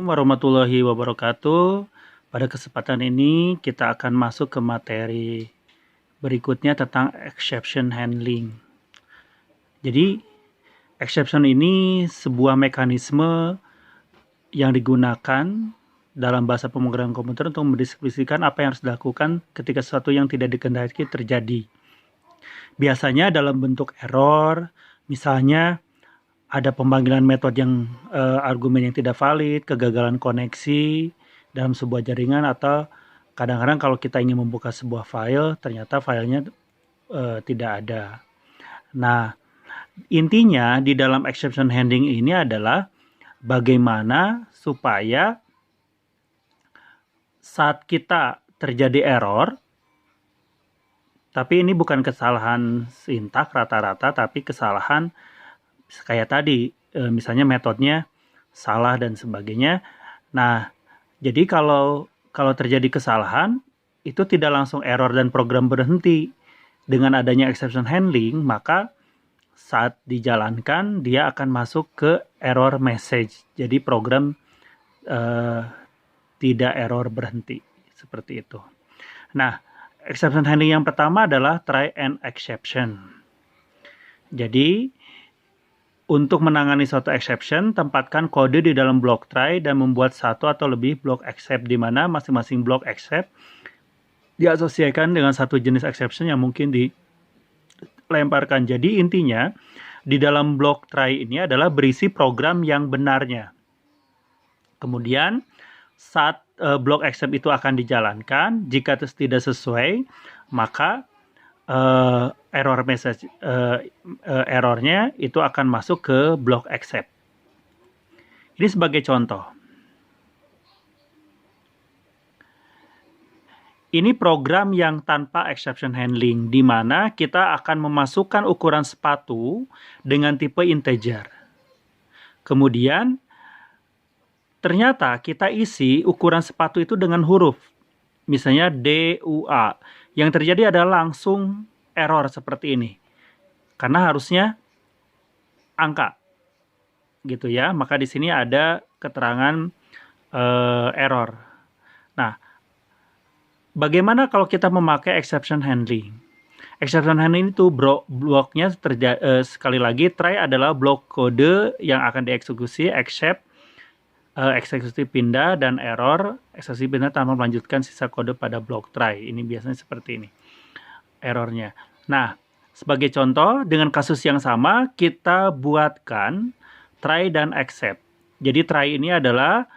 Warahmatullahi wabarakatuh. Pada kesempatan ini kita akan masuk ke materi berikutnya tentang exception handling. Jadi, exception ini sebuah mekanisme yang digunakan dalam bahasa pemrograman komputer untuk mendeskripsikan apa yang harus dilakukan ketika sesuatu yang tidak dikehendaki terjadi. Biasanya dalam bentuk error, misalnya ada pemanggilan metode yang argumen yang tidak valid, kegagalan koneksi dalam sebuah jaringan, atau kadang-kadang kalau kita ingin membuka sebuah file, ternyata filenya tidak ada. Nah, intinya di dalam exception handling ini adalah bagaimana supaya saat kita terjadi error, tapi ini bukan kesalahan sintak rata-rata, tapi kesalahan kayak tadi, misalnya metodenya salah dan sebagainya. Nah, jadi kalau terjadi kesalahan, itu tidak langsung error dan program berhenti. Dengan adanya exception handling, maka saat dijalankan, dia akan masuk ke error message. Jadi program tidak error berhenti. Seperti itu. Nah, exception handling yang pertama adalah try and exception. Jadi, untuk menangani suatu exception, tempatkan kode di dalam blok try dan membuat satu atau lebih blok except, di mana masing-masing blok except diasosiasikan dengan satu jenis exception yang mungkin dilemparkan. Jadi intinya, di dalam blok try ini adalah berisi program yang benarnya. Kemudian, saat blok except itu akan dijalankan, jika tidak sesuai, maka error message errornya itu akan masuk ke blok except. Ini sebagai contoh. Ini program yang tanpa exception handling, di mana kita akan memasukkan ukuran sepatu dengan tipe integer. Kemudian ternyata kita isi ukuran sepatu itu dengan huruf, misalnya DUA. Yang terjadi adalah langsung error seperti ini. Karena harusnya angka. Gitu ya. Maka di sini ada keterangan error. Nah, bagaimana kalau kita memakai exception handling? Exception handling itu bloknya sekali lagi, try adalah blok kode yang akan dieksekusi, except eksekusi pindah, dan error eksekusi pindah tanpa melanjutkan sisa kode pada blok try. Ini biasanya seperti ini errornya. Nah, sebagai contoh, dengan kasus yang sama kita buatkan try dan except. Jadi try ini adalah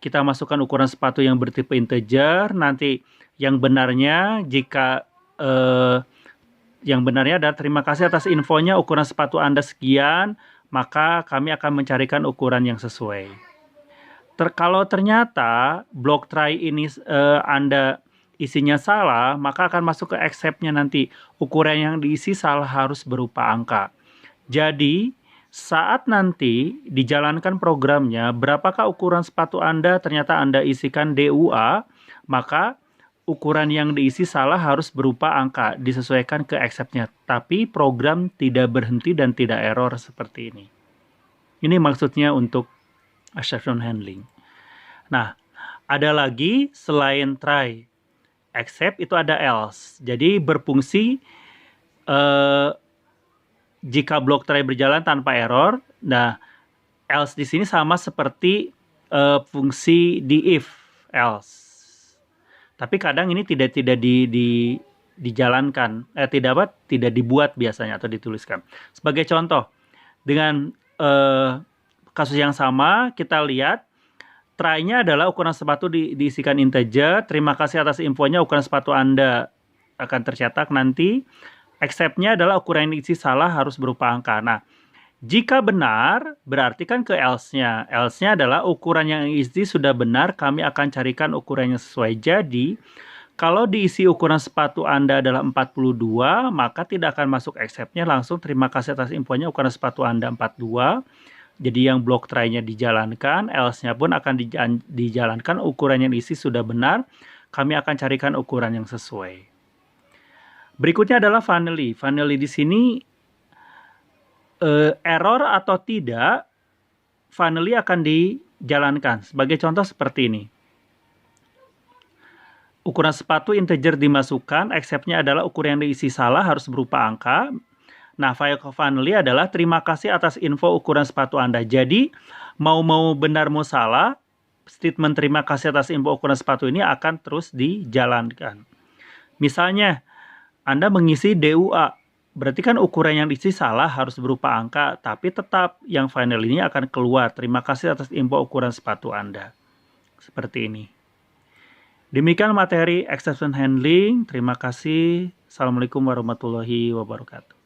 kita masukkan ukuran sepatu yang bertipe integer. Nanti yang benarnya, jika yang benarnya adalah terima kasih atas infonya, ukuran sepatu Anda sekian, maka kami akan mencarikan ukuran yang sesuai. Kalau ternyata blok try ini Anda isinya salah, maka akan masuk ke except-nya nanti. Ukuran yang diisi salah harus berupa angka. Jadi, saat nanti dijalankan programnya, berapakah ukuran sepatu Anda, ternyata Anda isikan DUA, maka ukuran yang diisi salah harus berupa angka, disesuaikan ke except-nya. Tapi program tidak berhenti dan tidak error seperti ini. Ini maksudnya untuk exception handling. Nah, ada lagi selain try, except itu ada else. Jadi berfungsi jika blok try berjalan tanpa error. Nah, else di sini sama seperti fungsi di if else. Tapi kadang ini tidak dijalankan, tidak dibuat biasanya atau dituliskan. Sebagai contoh, dengan kasus yang sama, kita lihat try-nya adalah ukuran sepatu diisikan integer. Terima kasih atas infonya, ukuran sepatu Anda akan tercetak nanti. Except-nya adalah ukuran yang diisi salah harus berupa angka. Nah, jika benar, berarti kan ke else-nya. Else-nya adalah ukuran yang diisi sudah benar, kami akan carikan ukuran yang sesuai. Jadi, kalau diisi ukuran sepatu Anda adalah 42, maka tidak akan masuk except-nya, langsung terima kasih atas infonya, ukuran sepatu Anda 42. Jadi yang blok try-nya dijalankan, else-nya pun akan dijalankan, ukuran yang diisi sudah benar, kami akan carikan ukuran yang sesuai. Berikutnya adalah finally. Finally di sini error atau tidak, finally akan jalankan. Sebagai contoh seperti ini. Ukuran sepatu integer dimasukkan, accept-nya adalah ukuran yang diisi salah harus berupa angka. Nah, finally adalah terima kasih atas info ukuran sepatu Anda. Jadi, mau benar mau salah, statement terima kasih atas info ukuran sepatu ini akan terus dijalankan. Misalnya, Anda mengisi DUA, berarti kan ukuran yang diisi salah harus berupa angka, tapi tetap yang final ini akan keluar. Terima kasih atas info ukuran sepatu Anda. Seperti ini. Demikian materi exception handling. Terima kasih. Assalamualaikum warahmatullahi wabarakatuh.